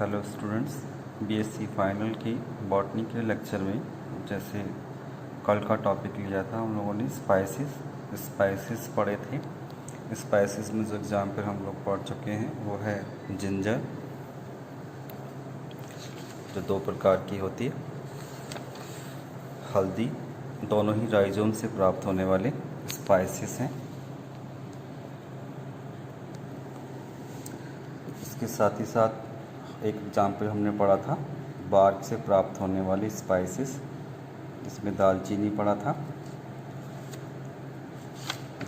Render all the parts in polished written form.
Hello students, BSc final की botany के lecture में जैसे कल का टॉपिक लिया था हम लोगों ने स्पाइसेस पढ़े थे। स्पाइसेस में जो एग्जाम्पल हम लोग पढ़ चुके हैं वो है जिंजर, जो 2 प्रकार की होती है, हल्दी, दोनों ही राइजोम से प्राप्त होने वाले स्पाइसेस हैं। इसके साथ ही साथ एक एग्जाम्पल हमने पढ़ा था बार्क से प्राप्त होने वाली स्पाइसेस, जिसमें दालचीनी पड़ा था।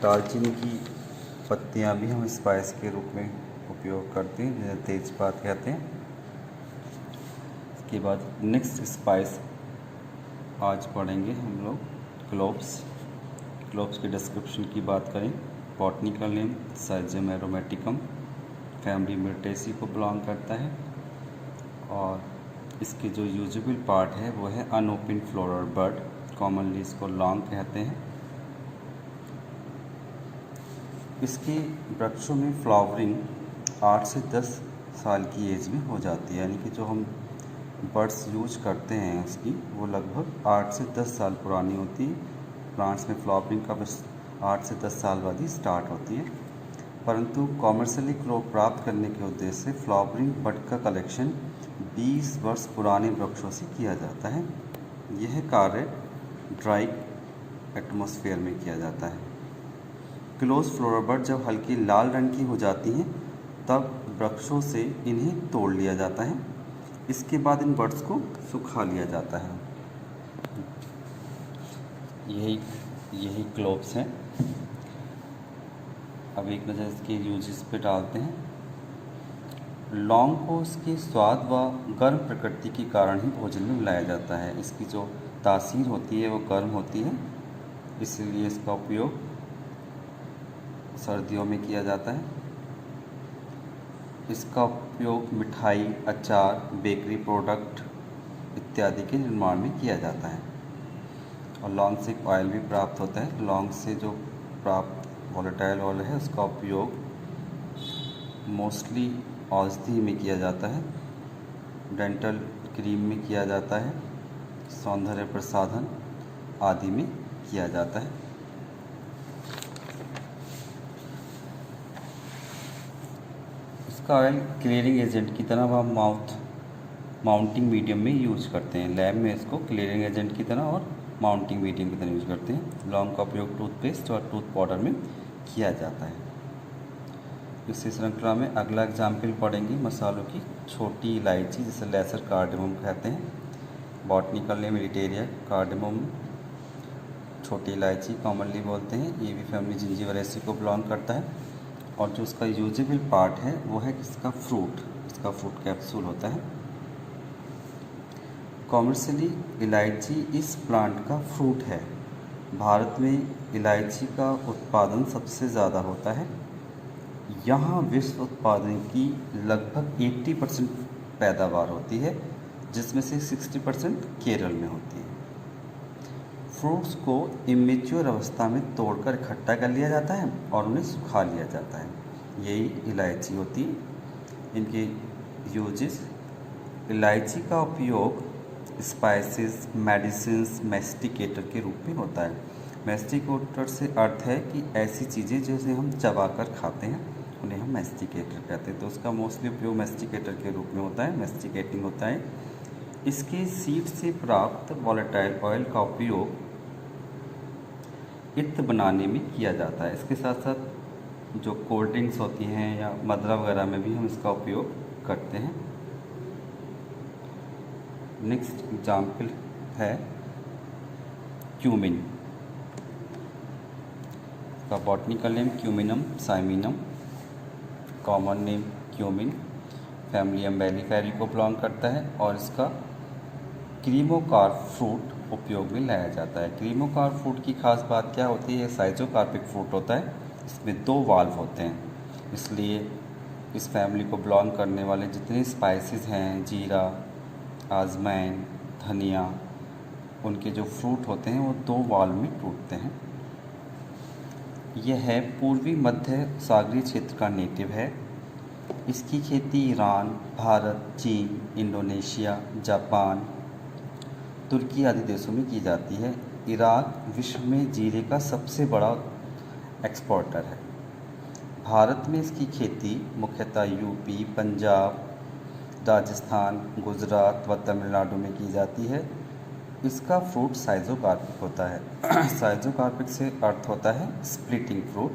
दालचीनी की पत्तियां भी हम स्पाइस के रूप में उपयोग करते हैं, जिसे तेजपात कहते हैं। इसके बाद नेक्स्ट स्पाइस आज पढ़ेंगे हम लोग क्लोव्स। क्लोव्स के डिस्क्रिप्शन की बात करें, बॉटनिकल नेम साइजियम एरोमेटिकम, फैमिली मिर्टेसी को बिलोंग करता है और इसके जो यूजेबल पार्ट है वो है अनओपन फ्लोरल बड, कॉमनली इसको लॉन्ग कहते हैं। इसके वृक्षों में फ्लावरिंग 8 से 10 साल की एज में हो जाती है, यानी कि जो हम बर्ड्स यूज करते हैं उसकी वो लगभग 8 से 10 साल पुरानी होती है। प्लांट्स में फ्लावरिंग का 8 से 10 साल बाद ही स्टार्ट होती है, परंतु कॉमर्शियली क्लोव प्राप्त करने के उद्देश्य से फ्लावरिंग बड का कलेक्शन 20 वर्ष पुराने वृक्षों से किया जाता है। यह कार्य ड्राई एटमॉस्फेयर में किया जाता है। क्लोज फ्लोरल बड जब हल्की लाल रंग की हो जाती हैं तब वृक्षों से इन्हें तोड़ लिया जाता है। इसके बाद इन बर्ड्स को सुखा लिया जाता है। यही क्लोव्स हैं। अब एक नज़र इसके यूजेस पे डालते हैं। लौंग को इसके स्वाद व गर्म प्रकृति के कारण ही भोजन में मिलाया जाता है। इसकी जो तासीर होती है वो गर्म होती है, इसलिए इसका उपयोग सर्दियों में किया जाता है। इसका उपयोग मिठाई, अचार, बेकरी प्रोडक्ट इत्यादि के निर्माण में किया जाता है। और लौंग से ऑयल भी प्राप्त होता है। लौंग से जो प्राप्त वोलेटाइल ऑयल है उसका उपयोग मोस्टली औषधि में किया जाता है, डेंटल क्रीम में किया जाता है, सौंदर्य प्रसाधन आदि में किया जाता है। इसका ऑयल क्लियरिंग एजेंट की तरह व माउंटिंग मीडियम में यूज करते हैं। लैब में इसको क्लियरिंग एजेंट की तरह और माउंटिंग मीडियम की तरह यूज करते हैं। लौंग का उपयोग टूथपेस्ट और टूथ पाउडर में किया जाता है। इसी श्रृंखला में अगला एग्जाम्पल पढ़ेंगे मसालों की छोटी इलायची, जिसे लेसर कार्डेमम कहते हैं। बॉटनिकल नेम इरिटेरिया कार्डेमम, छोटी इलायची कॉमनली बोलते हैं। ये भी फैमिली जिंजीबरेसी को बिलोंग करता है। और जो उसका यूजेबल पार्ट है वो है इसका फ्रूट कैप्सूल होता है। कॉमर्शियली इलायची इस प्लांट का फ्रूट है। भारत में इलायची का उत्पादन सबसे ज़्यादा होता है। यहाँ विश्व उत्पादन की लगभग 80% पैदावार होती है, जिसमें से 60% केरल में होती है। फ्रूट्स को इमेच्योर अवस्था में तोड़कर इकट्ठा कर लिया जाता है और उन्हें सुखा लिया जाता है। यही इलायची होती है। इनके यूजेस: इलायची का उपयोग स्पाइसेस, मेडिसिन्स, मैस्टिकेटर के रूप में होता है। मैस्टिकेटर से अर्थ है कि ऐसी चीज़ें जैसे हम चबाकर खाते हैं उन्हें हम मैस्टिकेटर कहते हैं। तो उसका मोस्टली उपयोग मैस्टिकेटर के रूप में होता है, मैस्टिकेटिंग होता है। इसके सीड से प्राप्त वोलेटाइल ऑयल का उपयोग इत्र बनाने में किया जाता है। इसके साथ साथ जो कोल्ड ड्रिंक्स होती हैं या मदरा वगैरह में भी हम इसका उपयोग करते हैं। नेक्स्ट एग्जाम्पल है क्यूमिन का बॉटनिकल नेम क्यूमिनम साइमिनम, कॉमन नेम क्यूमिन, फैमिली अम्बेलिफेरी को बिलोंग करता है। और इसका क्रीमोकार्प फ्रूट उपयोग में लाया जाता है। क्रीमोकार्प फ्रूट की खास बात क्या होती है? साइजोकार्पिक फ्रूट होता है। इसमें 2 वाल्व होते हैं, इसलिए इस फैमिली को बिलोंग करने वाले जितने स्पाइसेस हैं, जीरा, आजमैन, धनिया, उनके जो फ्रूट होते हैं वो 2 वाल्व में टूटते हैं। यह पूर्वी मध्य सागरीय क्षेत्र का नेटिव है। इसकी खेती ईरान, भारत, चीन, इंडोनेशिया, जापान, तुर्की आदि देशों में की जाती है। इराक विश्व में जीरे का सबसे बड़ा एक्सपोर्टर है। भारत में इसकी खेती मुख्यतः यूपी, पंजाब, राजस्थान, गुजरात व तमिलनाडु में की जाती है। इसका फ्रूट साइज़ोकार्पिक होता है। साइज़ोकार्पिक से अर्थ होता है स्प्लिटिंग फ्रूट,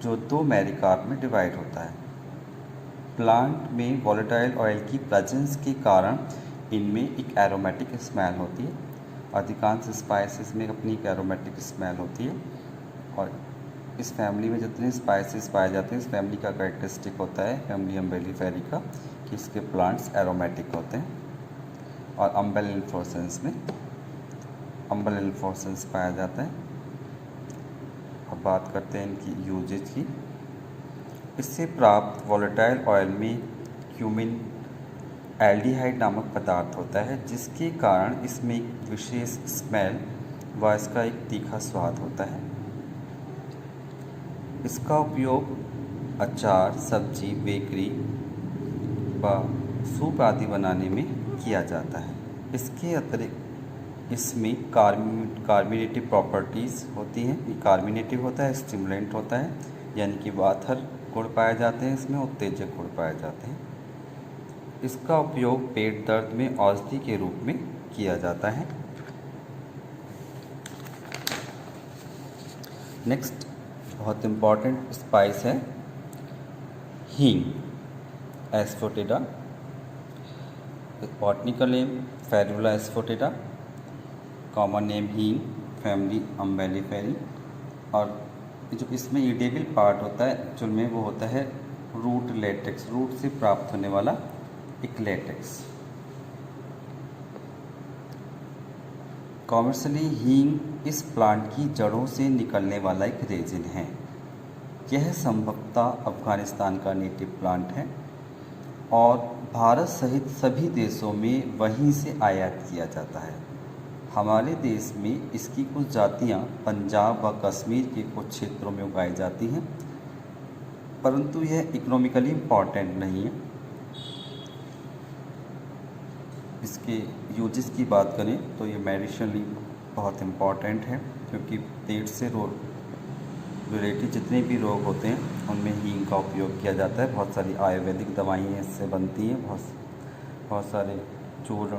जो 2 मेरिकार्प में डिवाइड होता है। प्लांट में वोलेटाइल ऑयल की प्रेजेंस के कारण इनमें एक एरोमेटिक स्मेल होती है। अधिकांश स्पाइसेस में अपनी एक एरोमेटिक स्मेल होती है, और इस फैमिली में जितने स्पाइसेस पाए जाते हैं, इस फैमिली का कैरेक्टरिस्टिक होता है, फैमिली अम्बेलिफेरी का, कि इसके प्लांट्स एरोमेटिक होते हैं। और अम्बेल इन्फ्लोरेसेंस में अम्बेल इन्फ्लोरेसेंस पाया जाता है। अब बात करते हैं इनकी यूजेज की। इससे प्राप्त वोलेटाइल ऑयल में क्यूमिन एल्डिहाइड नामक पदार्थ होता है, जिसके कारण इसमें एक विशेष स्मेल व इसका एक तीखा स्वाद होता है। इसका उपयोग अचार, सब्जी, बेकरी व सूप आदि बनाने में किया जाता है। इसके अतिरिक्त इसमें कार्मिनेटिव प्रॉपर्टीज़ होती हैं। ये कार्मिनेटिव होता है, स्टिमुलेंट होता है, यानी कि वाथर गुण पाए जाते हैं, इसमें उत्तेजक गुण पाए जाते हैं। इसका उपयोग पेट दर्द में औषधि के रूप में किया जाता है। नेक्स्ट बहुत इम्पॉर्टेंट स्पाइस है हींग, एस्फोटिडा। बॉटनिकल नेम फेरुला एस्फोटिडा, कॉमन नेम हींग, फैमिली अम्बेलिफेरी। और जो इसमें इडेबल पार्ट होता है एक्चुअल में वो होता है रूट लेटेक्स, रूट से प्राप्त होने वाला एक लेटेक्स। कॉमर्शियली हींग इस प्लांट की जड़ों से निकलने वाला एक रेजिन है। यह संभवतः अफगानिस्तान का नेटिव प्लांट है और भारत सहित सभी देशों में वहीं से आयात किया जाता है। हमारे देश में इसकी कुछ जातियां पंजाब व कश्मीर के कुछ क्षेत्रों में उगाई जाती हैं, परंतु यह इकोनॉमिकली इम्पॉर्टेंट नहीं है। इसके यूजेस की बात करें तो ये मेडिसिनली बहुत इम्पॉर्टेंट है, क्योंकि पेट से रिलेटेड जितने भी रोग होते हैं उनमें हींग का उपयोग किया जाता है। बहुत सारी आयुर्वेदिक दवाइयाँ इससे बनती हैं, बहुत सारे चूर्ण,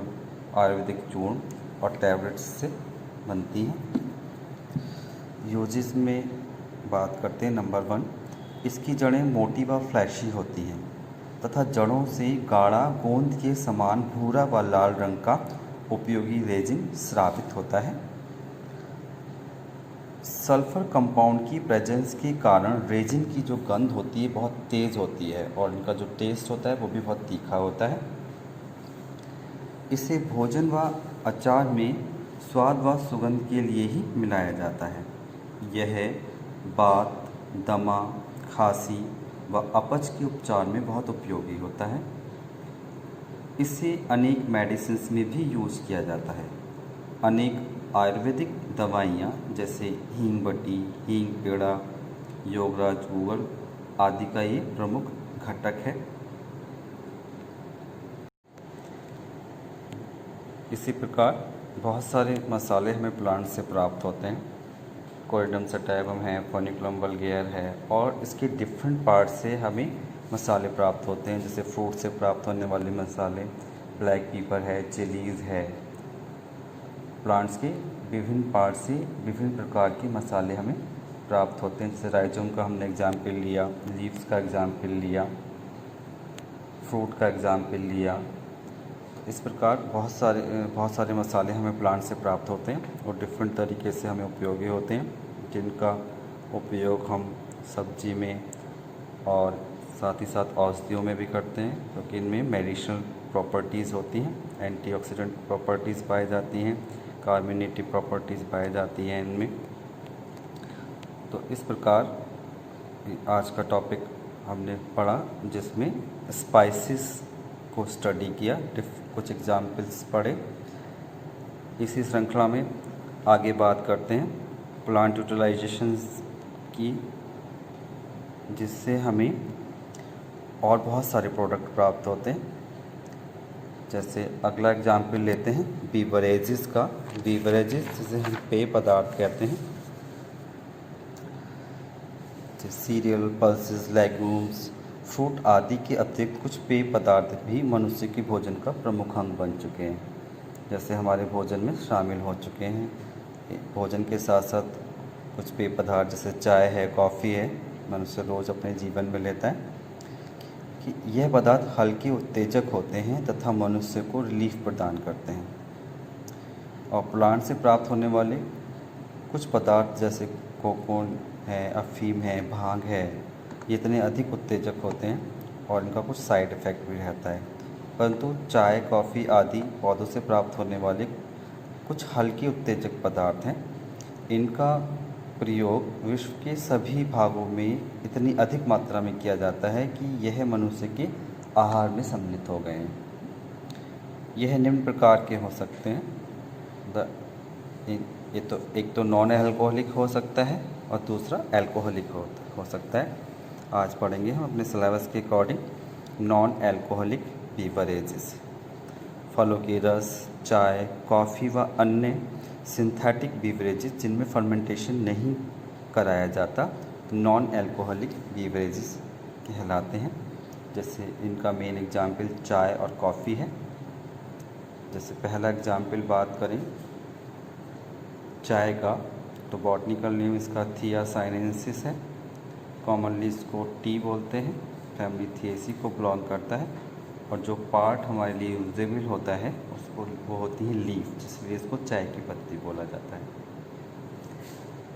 आयुर्वेदिक चूर्ण और टैबलेट्स से बनती हैं। यूजेस में बात करते हैं। नंबर 1, इसकी जड़ें मोटी व फ्लैशी होती हैं तथा जड़ों से गाढ़ा गोंद के समान भूरा व लाल रंग का उपयोगी रेजिन स्रावित होता है। सल्फर कंपाउंड की प्रेजेंस के कारण रेजिन की जो गंध होती है बहुत तेज़ होती है, और इनका जो टेस्ट होता है वो भी बहुत तीखा होता है। इसे भोजन व अचार में स्वाद व सुगंध के लिए ही मिलाया जाता है। यह बात, दमा, खांसी व अपच के उपचार में बहुत उपयोगी होता है। इसे अनेक मेडिसिन्स में भी यूज़ किया जाता है। अनेक आयुर्वेदिक दवाइयाँ जैसे हींग बटी, हींग पेड़ा, योगराज गूगल आदि का ये प्रमुख घटक है। इसी प्रकार बहुत सारे मसाले हमें प्लांट से प्राप्त होते हैं। कोरिडम सटाइवम है, फोनिकुलम वल्गेयर है, और इसके डिफरेंट पार्ट से हमें मसाले प्राप्त होते हैं। जैसे फ्रूट से प्राप्त होने वाले मसाले, ब्लैक पेपर है, चिलीज़ है। प्लांट्स के विभिन्न पार्ट से विभिन्न प्रकार के मसाले हमें प्राप्त होते हैं। जैसे राइजोम का हमने एग्जाम्पल लिया, लीव्स का एग्जाम्पल लिया, फ्रूट का एग्जाम्पल लिया। इस प्रकार बहुत सारे मसाले हमें प्लांट से प्राप्त होते हैं और डिफरेंट तरीके से हमें उपयोगी होते हैं, जिनका उपयोग हम सब्जी में और साथ ही साथ औषधियों में भी करते हैं, क्योंकि इनमें मेडिसिनल प्रॉपर्टीज़ होती हैं, एंटीऑक्सीडेंट प्रॉपर्टीज़ पाई जाती हैं, कार्मिनेटिव प्रॉपर्टीज़ पाई जाती हैं इनमें। तो इस प्रकार आज का टॉपिक हमने पढ़ा, जिसमें स्पाइसेस को स्टडी किया, कुछ एग्जाम्पल्स पढ़े। इसी श्रृंखला में आगे बात करते हैं प्लांट यूटिलाइजेशंस की, जिससे हमें और बहुत सारे प्रोडक्ट प्राप्त होते हैं। जैसे अगला एग्जाम्पल लेते हैं बीवरेजेस का। बीवरेजेस जिसे हम पेय पदार्थ कहते हैं, जैसे सीरियल, पल्सेस, लेगूम्स, फ्रूट आदि के अतिरिक्त कुछ पेय पदार्थ भी मनुष्य के भोजन का प्रमुख अंग बन चुके हैं, जैसे हमारे भोजन में शामिल हो चुके हैं। भोजन के साथ साथ कुछ पेय पदार्थ जैसे चाय है, कॉफ़ी है, मनुष्य रोज़ अपने जीवन में लेता है कि यह पदार्थ हल्के उत्तेजक होते हैं तथा मनुष्य को रिलीफ प्रदान करते हैं। और प्लांट से प्राप्त होने वाले कुछ पदार्थ जैसे कोकोन है, अफीम है, भांग है, ये इतने अधिक उत्तेजक होते हैं और इनका कुछ साइड इफ़ेक्ट भी रहता है। परंतु चाय, कॉफ़ी आदि पौधों से प्राप्त होने वाले कुछ हल्के उत्तेजक पदार्थ हैं। इनका प्रयोग विश्व के सभी भागों में इतनी अधिक मात्रा में किया जाता है कि यह मनुष्य के आहार में सम्मिलित हो गए हैं। यह निम्न प्रकार के हो सकते हैं। एक तो नॉन अल्कोहलिक हो सकता है और दूसरा अल्कोहलिक हो सकता है। आज पढ़ेंगे हम अपने सिलेबस के अकॉर्डिंग नॉन अल्कोहलिक बीवरेजेस। फलों के रस, चाय, कॉफ़ी व अन्य सिंथेटिक बीवरेजेस जिनमें फर्मेंटेशन नहीं कराया जाता नॉन अल्कोहलिक बीवरेजेस कहलाते हैं। जैसे इनका मेन एग्जाम्पल चाय और कॉफ़ी है। जैसे पहला एग्जाम्पल बात करें चाय का, तो बॉटनिकल नेम इसका थिया साइनेंसिस है। कॉमनली इसको टी बोलते हैं, फैमिली थिएसी को बिलोंग करता है। और जो पार्ट हमारे लिए यूजेबल होता है उसको वो होती है लीफ, इसलिए इसको चाय की पत्ती बोला जाता है।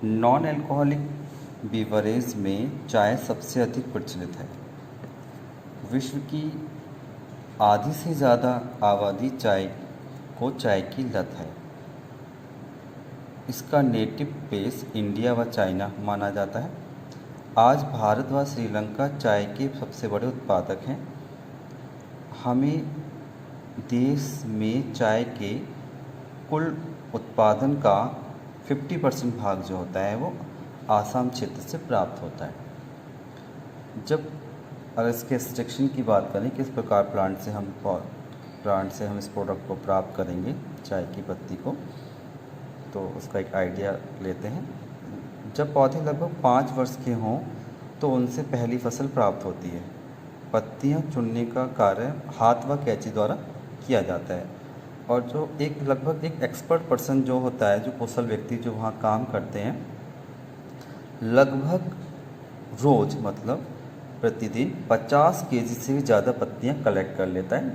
नॉन अल्कोहलिक बीवरेज में चाय सबसे अधिक प्रचलित है। विश्व की आधी से ज़्यादा आबादी चाय की लत है। इसका नेटिव प्लेस इंडिया व चाइना माना जाता है। आज भारत व श्रीलंका चाय के सबसे बड़े उत्पादक हैं। हमें देश में चाय के कुल उत्पादन का 50% भाग जो होता है वो आसाम क्षेत्र से प्राप्त होता है। जब अगर इसके एक्सट्रैक्शन की बात करें किस प्रकार प्लांट से हम इस प्रोडक्ट को प्राप्त करेंगे चाय की पत्ती को, तो उसका एक आइडिया लेते हैं। जब पौधे लगभग 5 वर्ष के हों तो उनसे पहली फसल प्राप्त होती है। पत्तियां चुनने का कार्य हाथ व कैंची द्वारा किया जाता है और जो लगभग एक एक्सपर्ट पर्सन जो होता है, जो कुशल व्यक्ति जो वहाँ काम करते हैं, लगभग रोज़ मतलब प्रतिदिन 50 केजी से भी ज़्यादा पत्तियां कलेक्ट कर लेता है।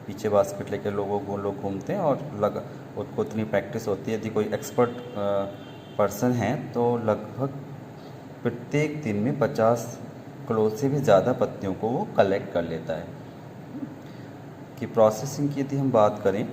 पीछे बास्केट लेकर लोग घूमते हैं और उनको उतनी प्रैक्टिस होती है। यदि कोई एक्सपर्ट पर्सन है तो लगभग प्रत्येक दिन में 50 किलो से भी ज़्यादा पत्तियों को वो कलेक्ट कर लेता है। कि प्रोसेसिंग की यदि हम बात करें